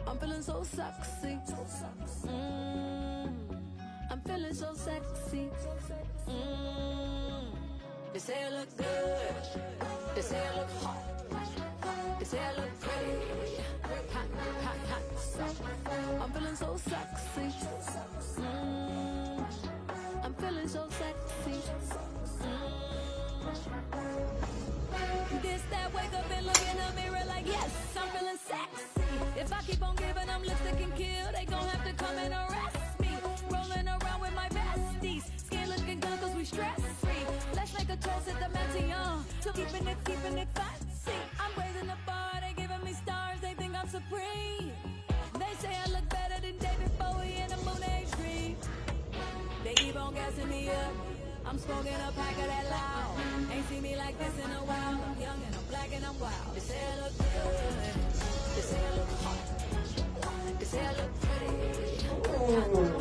I'm feeling so sexy. I'm feeling so sexy. They say I look good. They say I look hot. They say I look pretty. Hot, hot, hot. I'm feeling so sexy. I'm feeling so sexy. This that wake up and look in the mirror like yes, I'm feeling sexy. If I keep on giving them lipstick and kill, they gon' have to come and arrest me. Rolling around with my besties, skin looking good cause we stress free. Let's make a toast at the Matignon to keeping it fancy. I'm raising the bar, they giving me stars, they think I'm supreme. They say I look better than David Bowie in a Moon Age dream. They keep on gassing me up, I'm smoking a pack of that loud. Ain't seen me like this in a while. I'm young and I'm black and I'm wild. They say I look good. They say I look hot. They say I look pretty.